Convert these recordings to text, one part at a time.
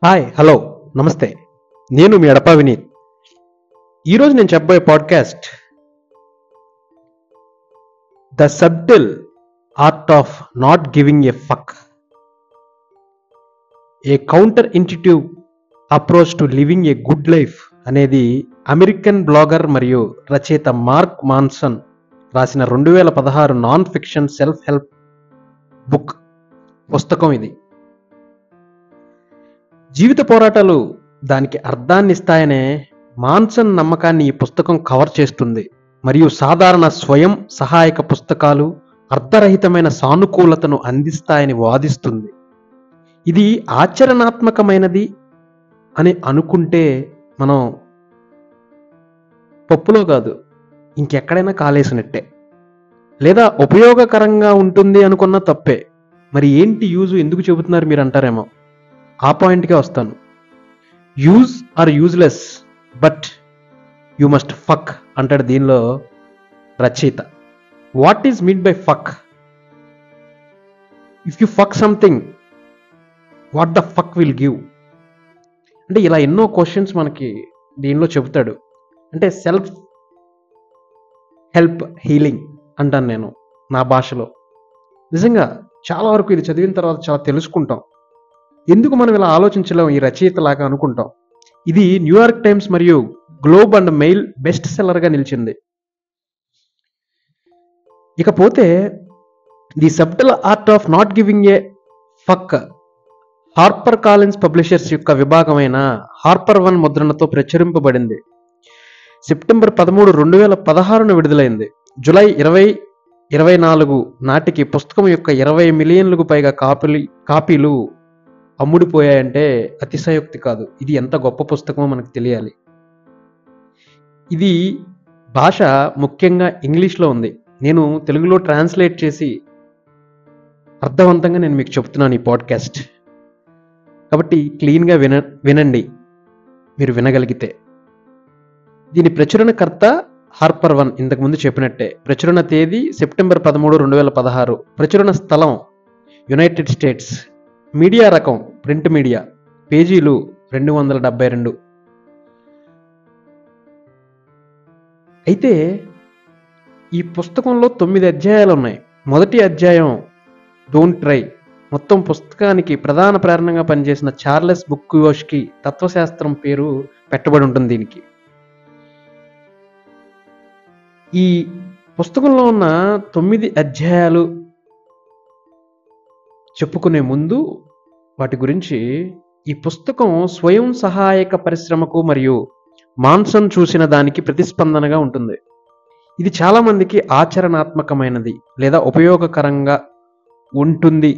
Hi hello నమస్తే. నేను మీ ఎడప వినీత్. ఈరోజు నేను చెప్పబోయే podcast the subtle art of not giving a fuck, A counter intuitive approach to living a good life అనేది American blogger మరియు రచయిత మార్క్ మాన్సన్ రాసిన 2016 non fiction self help book పుస్తకం ఇది. జీవిత పోరాటాలు దానికి అర్థాన్ని ఇస్తాయనే మాన్సన్ నమ్మకాన్ని ఈ పుస్తకం కవర్ చేస్తుంది మరియు సాధారణ స్వయం సహాయక పుస్తకాలు అర్థరహితమైన సానుకూలతను అందిస్తాయని వాదిస్తుంది. ఇది ఆచరణాత్మకమైనది అని అనుకుంటే మనం పప్పులో కాదు ఇంకెక్కడైనా కాలేసినట్టే, లేదా ఉపయోగకరంగా ఉంటుంది అనుకున్న తప్పే. మరి ఏంటి యూజ్, ఎందుకు చెబుతున్నారు మీరు అంటారేమో. ఆ పాయింట్కే వస్తాను. Use or useless but you must fuck అంటాడు దీనిలో రచయిత. What is mean by fuck? If you fuck something, what the fuck will give? అంటే ఇలా ఎన్నో క్వశ్చన్స్ మనకి దీనిలో చెబుతాడు. అంటే సెల్ఫ్ హెల్ప్ హీలింగ్ అంటాను నేను నా భాషలో. నిజంగా చాలా వరకు ఇది చదివిన తర్వాత చాలా తెలుసుకుంటాం. ఎందుకు మనం ఇలా ఆలోచించలేం ఈ రచయిత లాగా అనుకుంటాం. ఇది న్యూయార్క్ టైమ్స్ మరియు గ్లోబ్ అండ్ మెయిల్ బెస్ట్ సెల్లర్గా నిలిచింది. ఇకపోతే the subtle art of not giving a fuck Harper Collins publishers యొక్క విభాగమైన హార్పర్ వన్ ముద్రణతో ప్రచురింపబడింది. సెప్టెంబర్ 13, 2016 విడుదలైంది. జూలై 2024 నాటికి పుస్తకం యొక్క 20 మిలియన్లకు పైగా కాపీలు అమ్ముడిపోయాయంటే అతిశయోక్తి కాదు. ఇది ఎంత గొప్ప పుస్తకమో మనకు తెలియాలి. ఇది భాష ముఖ్యంగా ఇంగ్లీష్లో ఉంది. నేను తెలుగులో ట్రాన్స్లేట్ చేసి అర్థవంతంగా నేను మీకు చెప్తున్నాను ఈ పాడ్కాస్ట్. కాబట్టి క్లీన్గా వినండి మీరు వినగలిగితే. దీని ప్రచురణకర్త హార్పర్ వన్, ఇంతకుముందు చెప్పినట్టే. ప్రచురణ తేదీ సెప్టెంబర్ 13, 2016. ప్రచురణ స్థలం యునైటెడ్ స్టేట్స్. మీడియా రకం ప్రింట్ మీడియా. పేజీలు 272. అయితే ఈ పుస్తకంలో 9 అధ్యాయాలు ఉన్నాయి. మొదటి అధ్యాయం డోంట్ ట్రై. మొత్తం పుస్తకానికి ప్రధాన ప్రేరణగా పనిచేసిన చార్లెస్ బుక్యోష్కి తత్వశాస్త్రం పేరు పెట్టబడి ఉంటుంది దీనికి. ఈ పుస్తకంలో ఉన్న 9 అధ్యాయాలు చెప్పుకునే ముందు వాటి గురించి, ఈ పుస్తకం స్వయం సహాయక పరిశ్రమకు మరియు మాన్సన్ చూసిన దానికి ప్రతిస్పందనగా ఉంటుంది. ఇది చాలామందికి ఆచరణాత్మకమైనది లేదా ఉపయోగకరంగా ఉంటుంది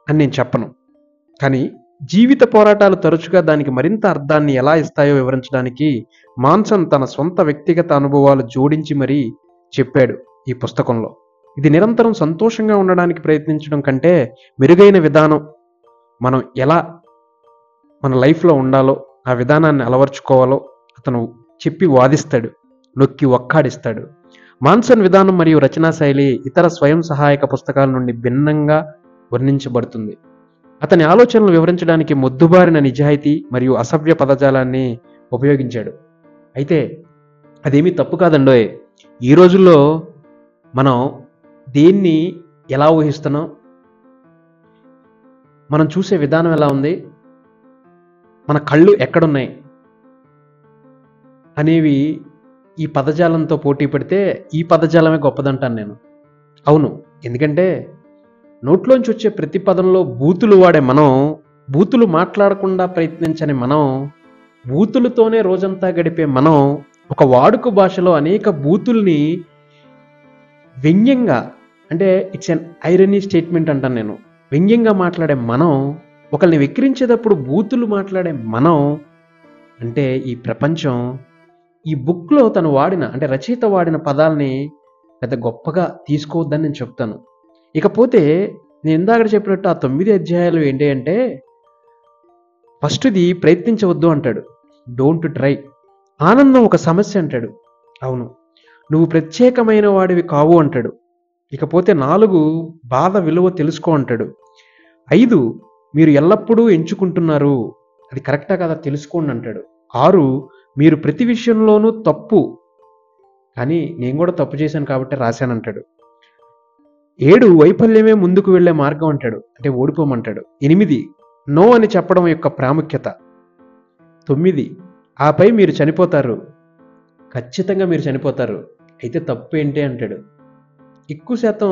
అని నేను చెప్పను, కానీ జీవిత పోరాటాలు తరచుగా దానికి మరింత అర్థాన్ని ఎలా ఇస్తాయో వివరించడానికి మాన్సన్ తన సొంత వ్యక్తిగత అనుభవాలు జోడించి మరీ చెప్పాడు ఈ పుస్తకంలో. ఇది నిరంతరం సంతోషంగా ఉండడానికి ప్రయత్నించడం కంటే మెరుగైన విధానం, మనం ఎలా మన లైఫ్లో ఉండాలో ఆ విధానాన్ని అలవర్చుకోవాలో అతను చెప్పి వాదిస్తాడు, నొక్కి ఒక్కాడిస్తాడు. మాన్సన్ విధానం మరియు రచనా శైలి ఇతర స్వయం సహాయక పుస్తకాల నుండి భిన్నంగా వర్ణించబడుతుంది. అతని ఆలోచనలు వివరించడానికి మొద్దుబారిన నిజాయితీ మరియు అసభ్య పదజాలాన్ని ఉపయోగించాడు. అయితే అదేమీ తప్పు కాదండోయ్. ఈ రోజుల్లో మనం దేన్ని ఎలా ఊహిస్తున్నాం, మనం చూసే విధానం ఎలా ఉంది, మన కళ్ళు ఎక్కడున్నాయి అనేవి ఈ పదజాలంతో పోటీ పడితే ఈ పదజాలమే గొప్పదంటాను నేను. అవును, ఎందుకంటే నోట్లోంచి వచ్చే ప్రతి పదంలో బూతులు వాడే మనం, బూతులు మాట్లాడకుండా ప్రయత్నించని మనం, బూతులతోనే రోజంతా గడిపే మనం, ఒక వాడుక భాషలో అనేక బూతుల్ని వ్యంగ్యంగా, అంటే ఇట్స్ అన్ ఐరనీ స్టేట్మెంట్ అంటాను నేను, వ్యంగ్యంగా మాట్లాడే మనం, ఒకరిని వెక్కిరించేటప్పుడు బూతులు మాట్లాడే మనం, అంటే ఈ ప్రపంచం ఈ బుక్లో తను వాడిన, అంటే రచయిత వాడిన పదాలని పెద్ద గొప్పగా తీసుకోవద్దని నేను చెప్తాను. ఇకపోతే నేను ఇందాక చెప్పినట్టు ఆ 9 అధ్యాయాలు ఏంటి అంటే, ఫస్ట్ది ప్రయత్నించవద్దు అంటాడు, డోంట్ ట్రై. ఆనందం ఒక సమస్య అంటాడు, అవును. నువ్వు ప్రత్యేకమైన వాడివి కావు అంటాడు. ఇకపోతే 4 బాధ విలువ తెలుసుకో అంటాడు. 5 మీరు ఎల్లప్పుడూ ఎంచుకుంటున్నారు. అది కరెక్టా కదా తెలుసుకోండి అంటాడు. 6 మీరు ప్రతి విషయంలోనూ తప్పు, కానీ నేను కూడా తప్పు చేశాను కాబట్టి రాశానంటాడు. 7 వైఫల్యమే ముందుకు వెళ్ళే మార్గం అంటాడు, అంటే ఓడిపోమంటాడు. 8 నో అని చెప్పడం యొక్క ప్రాముఖ్యత. 9 ఆపై మీరు చనిపోతారు, ఖచ్చితంగా మీరు చనిపోతారు, అయితే తప్పు ఏంటి అంటాడు. ఎక్కువ శాతం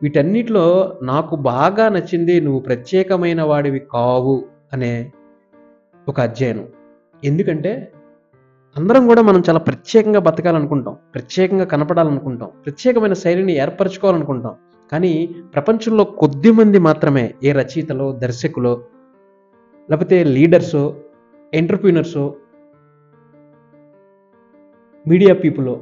వీటన్నిటిలో నాకు బాగా నచ్చింది నువ్వు ప్రత్యేకమైన వాడివి కావు అనే ఒక అధ్యయనం. ఎందుకంటే అందరం కూడా మనం చాలా ప్రత్యేకంగా బతకాలనుకుంటాం, ప్రత్యేకంగా కనపడాలనుకుంటాం, ప్రత్యేకమైన శైలిని ఏర్పరచుకోవాలనుకుంటాం. కానీ ప్రపంచంలో కొద్ది మంది మాత్రమే, ఏ రచయితలో, దర్శకులో, లేకపోతే లీడర్సో, ఎంటర్ప్రీనర్సో, మీడియా పీపుల్లో,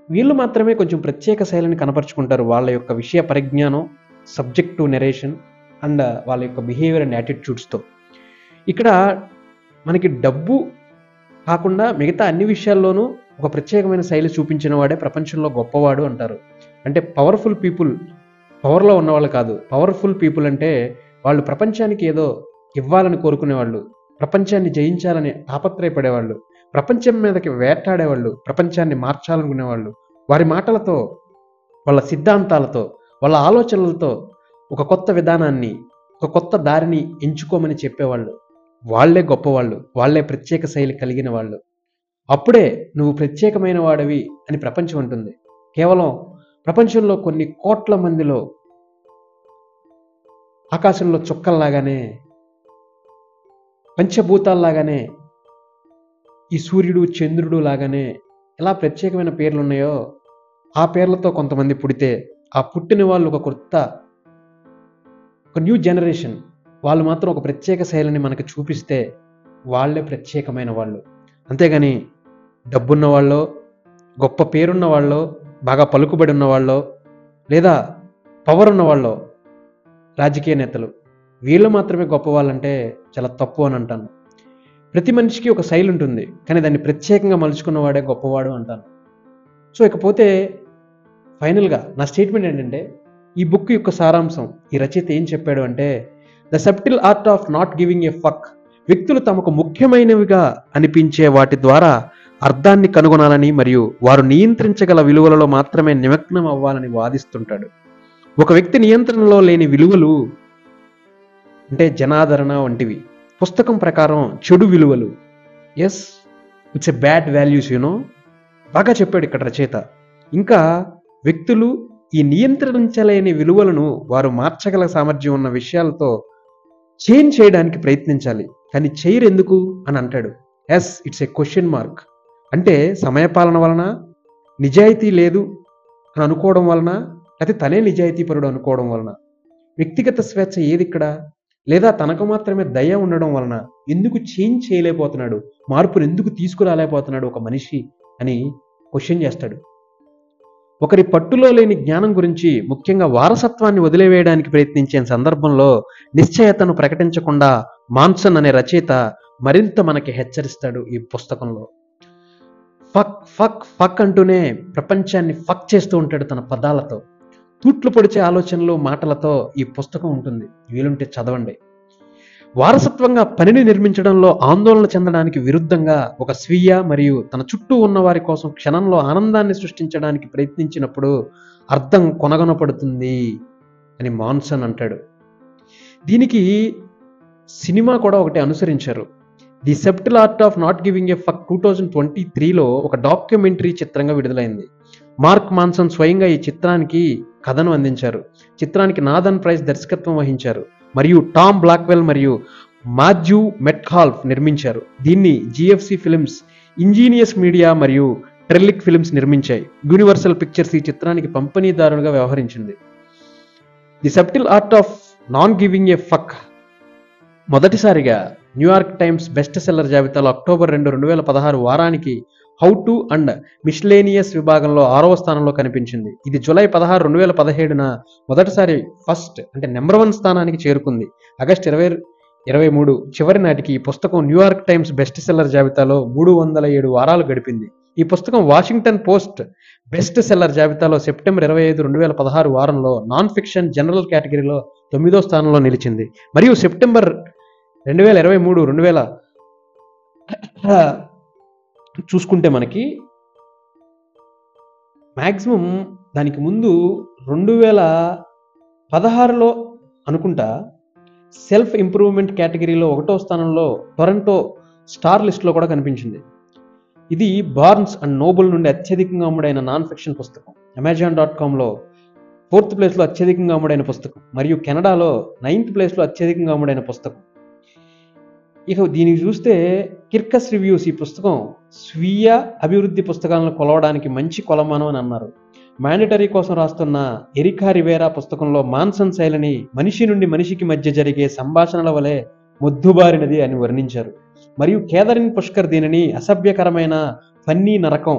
వీళ్ళు మాత్రమే కొంచెం ప్రత్యేక శైలిని కనపరుచుకుంటారు. వాళ్ళ యొక్క విషయ పరిజ్ఞానం, సబ్జెక్టు నెరేషన్ అండ్ వాళ్ళ యొక్క బిహేవియర్ అండ్ యాటిట్యూడ్స్తో. ఇక్కడ మనకి డబ్బు కాకుండా మిగతా అన్ని విషయాల్లోనూ ఒక ప్రత్యేకమైన శైలి చూపించిన వాడే ప్రపంచంలో గొప్పవాడు అంటారు. అంటే పవర్ఫుల్ పీపుల్ పవర్లో ఉన్నవాళ్ళు కాదు. పవర్ఫుల్ పీపుల్ అంటే వాళ్ళు ప్రపంచానికి ఏదో ఇవ్వాలని కోరుకునేవాళ్ళు, ప్రపంచాన్ని జయించాలని తాపత్రయపడేవాళ్ళు, ప్రపంచం మీదకి వేటాడేవాళ్ళు, ప్రపంచాన్ని మార్చాలనుకునేవాళ్ళు. వారి మాటలతో, వాళ్ళ సిద్ధాంతాలతో, వాళ్ళ ఆలోచనలతో ఒక కొత్త విధానాన్ని, ఒక కొత్త దారిని ఎంచుకోమని చెప్పేవాళ్ళు. వాళ్లే గొప్పవాళ్ళు, వాళ్లే ప్రత్యేక శైలి కలిగిన వాళ్ళు. అప్పుడే నువ్వు ప్రత్యేకమైన వాడివి అని ప్రపంచం అంటుంది. కేవలం ప్రపంచంలో కొన్ని కోట్ల మందిలో ఆకాశంలో చుక్కల్లాగానే, పంచభూతాల్లాగానే, ఈ సూర్యుడు చంద్రుడు లాగానే ఎలా ప్రత్యేకమైన పేర్లు ఉన్నాయో ఆ పేర్లతో కొంతమంది పుడితే, ఆ పుట్టిన వాళ్ళు ఒక న్యూ జనరేషన్, వాళ్ళు మాత్రం ఒక ప్రత్యేక శైలిని మనకు చూపిస్తే వాళ్ళే ప్రత్యేకమైన వాళ్ళు. అంతేగాని డబ్బున్న వాళ్ళో, గొప్ప పేరున్న వాళ్ళో, బాగా పలుకుబడి ఉన్న వాళ్ళో, లేదా పవర్ ఉన్న వాళ్ళో, రాజకీయ నేతలు, వీళ్ళు మాత్రమే గొప్ప వాళ్ళంటే చాలా తప్పు అని అంటాను. ప్రతి మనిషికి ఒక శైలి ఉంటుంది, కానీ దాన్ని ప్రత్యేకంగా మలుచుకున్నవాడే గొప్పవాడు అంటాను. సో ఇకపోతే ఫైనల్గా నా స్టేట్మెంట్ ఏంటంటే, ఈ బుక్ యొక్క సారాంశం, ఈ రచయిత ఏం చెప్పాడు అంటే, the subtle art of not giving a fuck. వ్యక్తులు తమకు ముఖ్యమైనవిగా అనిపించే వాటి ద్వారా అర్థాన్ని కనుగొనాలని మరియు వారు నియంత్రించగల విలువలలో మాత్రమే నిమగ్నం అవ్వాలని వాదిస్తుంటాడు. ఒక వ్యక్తి నియంత్రణలో లేని విలువలు అంటే జనాదరణ వంటివి పుస్తకం ప్రకారం చెడు విలువలు. Yes, it's a bad values, బాగా చెప్పాడు ఇక్కడ రచయిత. ఇంకా వ్యక్తులు ఈ నియంత్రించలేని విలువలను వారు మార్చగల సామర్థ్యం ఉన్న విషయాలతో చేంజ్ చేయడానికి ప్రయత్నించాలి, కానీ చేయరు ఎందుకు అని అంటాడు. Yes, it's a question mark. అంటే సమయపాలన వలన, నిజాయితీ లేదు అని అనుకోవడం వలన, లేకపోతే తనే నిజాయితీపరుడు అనుకోవడం వలన, వ్యక్తిగత స్వేచ్ఛ ఏది ఇక్కడ, లేదా తనకు మాత్రమే దయ ఉండడం వలన ఎందుకు చేంజ్ చేయలేకపోతున్నాడు, మార్పును ఎందుకు తీసుకురాలేకపోతున్నాడు ఒక మనిషి అని క్వశ్చన్ చేస్తాడు. ఒకరి పట్టులో లేని జ్ఞానం గురించి, ముఖ్యంగా వారసత్వాన్ని వదిలివేయడానికి ప్రయత్నించే సందర్భంలో నిశ్చయతను ప్రకటించకుండా మాన్సన్ అనే రచయిత మరింత మనకి హెచ్చరిస్తాడు ఈ పుస్తకంలో. ఫక్ ఫక్ ఫక్ అంటూనే ప్రపంచాన్ని ఫక్ చేస్తూ ఉంటాడు తన పదాలతో. తూట్లు పొడిచే ఆలోచనలు, మాటలతో ఈ పుస్తకం ఉంటుంది, వీలుంటే చదవండి. వారసత్వంగా పనిని నిర్మించడంలో ఆందోళన చెందడానికి విరుద్ధంగా ఒక స్వీయ మరియు తన చుట్టూ ఉన్న వారి కోసం క్షణంలో ఆనందాన్ని సృష్టించడానికి ప్రయత్నించినప్పుడు అర్థం కొనగొనపడుతుంది అని మాన్సన్ అంటాడు. దీనికి సినిమా కూడా ఒకటి అనుసరించారు. The subtle art of not giving a fuck 2023లో ఒక డాక్యుమెంటరీ చిత్రంగా విడుదలైంది. మార్క్ మాన్సన్ స్వయంగా ఈ చిత్రానికి కథను అందించారు. చిత్రానికి నాథన్ ప్రైస్ దర్శకత్వం వహించారు మరియు టామ్ బ్లాక్వెల్ మరియు మాథ్యూ మెట్కాల్ఫ్ నిర్మించారు. దీన్ని జిఎఫ్సి ఫిల్మ్స్, ఇంజీనియస్ మీడియా మరియు ట్రెల్లిక్ ఫిల్మ్స్ నిర్మించాయి. యూనివర్సల్ పిక్చర్స్ ఈ చిత్రానికి పంపిణీదారుగా వ్యవహరించింది. The subtle art of not giving a fuck మొదటిసారిగా న్యూయార్క్ టైమ్స్ బెస్ట్ సెల్లర్ జాబితాలో అక్టోబర్ 2, 2016 వారానికి హౌ టు అండ్ మిస్లేనియస్ విభాగంలో 6వ స్థానంలో కనిపించింది. ఇది జూలై 16, 2017న మొదటిసారి నెంబర్ 1 స్థానానికి చేరుకుంది. ఆగస్టు 2023 చివరి నాటికి ఈ పుస్తకం న్యూయార్క్ టైమ్స్ బెస్ట్ సెల్లర్ జాబితాలో 307 వారాలు గడిపింది. ఈ పుస్తకం వాషింగ్టన్ పోస్ట్ బెస్ట్ సెల్లర్ జాబితాలో సెప్టెంబర్ 25, 2016 వారంలో నాన్ ఫిక్షన్ జనరల్ కేటగిరీలో 9వ స్థానంలో నిలిచింది. మరియు సెప్టెంబర్ 2023, చూసుకుంటే మనకి మ్యాక్సిమం దానికి ముందు 2016లో అనుకుంటా సెల్ఫ్ ఇంప్రూవ్మెంట్ కేటగిరీలో 1వ స్థానంలో టొరంటో స్టార్ లిస్ట్లో కూడా కనిపించింది. ఇది బార్న్స్ అండ్ నోబుల్ నుండి అత్యధికంగా అమ్ముడైన నాన్ ఫిక్షన్ పుస్తకం. Amazon.comలో 4th ప్లేస్లో అత్యధికంగా అమ్ముడైన పుస్తకం మరియు కెనడాలో 9th ప్లేస్లో అత్యధికంగా అమ్ముడైన పుస్తకం. ఇక దీనికి చూస్తే కిర్కస్ రివ్యూస్ ఈ పుస్తకం స్వీయ అభివృద్ధి పుస్తకాలను కొలవడానికి మంచి కొలమానం అని అన్నారు. మాండటరీ కోసం రాస్తున్న ఎరికా రివేరా పుస్తకంలో మాన్సన్ శైలిని మనిషి నుండి మనిషికి మధ్య జరిగే సంభాషణల వలె మొద్దుబారినది అని వర్ణించారు. మరియు కేథరిన్ పుష్కర్ దీనిని అసభ్యకరమైన ఫన్నీ నరకం,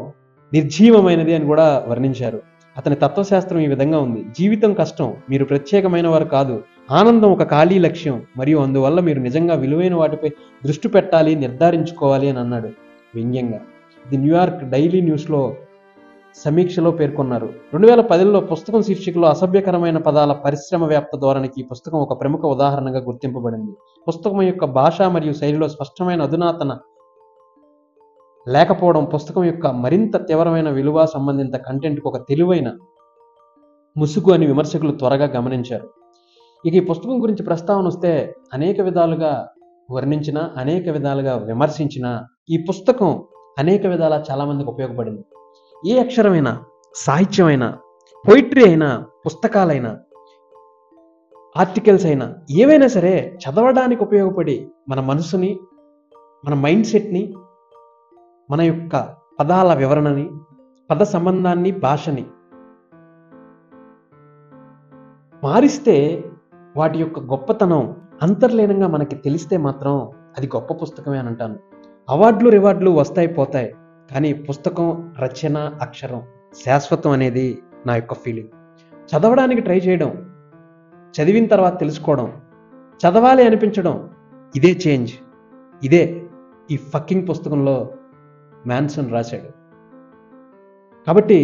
నిర్జీవమైనది అని కూడా వర్ణించారు. అతని తత్వశాస్త్రం ఈ విధంగా ఉంది: జీవితం కష్టం, మీరు ప్రత్యేకమైన వారు కాదు, ఆనందం ఒక ఖాళీ లక్ష్యం, మరియు అందువల్ల మీరు నిజంగా విలువైన వాటిపై దృష్టి పెట్టాలి, నిర్ధారించుకోవాలి అని అన్నాడు వ్యంగ్యంగా. ది న్యూయార్క్ డైలీ న్యూస్లో సమీక్షలో పేర్కొన్నారు. 2010లో పుస్తకం శీర్షికలో అసభ్యకరమైన పదాల పరిశ్రమ వ్యాప్త ధోరణికి ఈ పుస్తకం ఒక ప్రముఖ ఉదాహరణగా గుర్తింపబడింది. పుస్తకం యొక్క భాష మరియు శైలిలో స్పష్టమైన అధునాతన లేకపోవడం పుస్తకం యొక్క మరింత తీవ్రమైన విలువ సంబంధిత కంటెంట్కు ఒక తెలివైన ముసుగు అని విమర్శకులు త్వరగా గమనించారు. ఇక ఈ పుస్తకం గురించి ప్రస్తావన వస్తే అనేక విధాలుగా వర్ణించిన, అనేక విధాలుగా విమర్శించిన ఈ పుస్తకం అనేక విధాలా చాలామందికి ఉపయోగపడింది. ఏ అక్షరమైనా, సాహిత్యమైనా, పోయిట్రీ అయినా, పుస్తకాలైనా, ఆర్టికల్స్ అయినా ఏవైనా సరే చదవడానికి ఉపయోగపడి మన మనసుని, మన మైండ్ సెట్ని, మన యొక్క పదాల వివరణని, పద సంబంధాన్ని, భాషని మారిస్తే వాటి యొక్క గొప్పతనం అంతర్లీనంగా మనకి తెలిస్తే మాత్రం అది గొప్ప పుస్తకమే అని అంటాను. అవార్డులు రివార్డులు వస్తాయి పోతాయి, కానీ పుస్తకం, రచన, అక్షరం శాశ్వతం అనేది నా యొక్క ఫీలింగ్. చదవడానికి ట్రై చేయడం, చదివిన తర్వాత తెలుసుకోవడం, చదవాలి అనిపించడం, ఇదే చేంజ్. ఇదే ఈ ఫక్కింగ్ పుస్తకంలో మాన్సన్ రాశాడు. కాబట్టి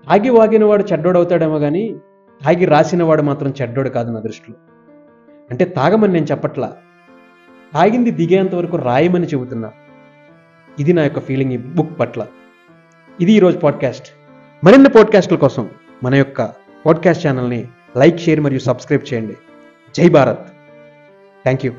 తాగి వాగినవాడు చెడ్డోడవుతాడేమో కానీ తాగి రాసినవాడు మాత్రం చెడ్డోడు కాదు నా దృష్టిలో. అంటే తాగమని నేను చెప్పట్లా, తాగింది దిగేంత వరకు రాయమని చెబుతున్నా. ఇది నా యొక్క ఫీలింగ్ ఈ బుక్ పట్ల. ఇది ఈరోజు పాడ్కాస్ట్. మరిన్ని పాడ్కాస్ట్ల కోసం మన యొక్క పాడ్కాస్ట్ ఛానల్ని లైక్, షేర్ మరియు సబ్స్క్రైబ్ చేయండి. జై భారత్. Thank you.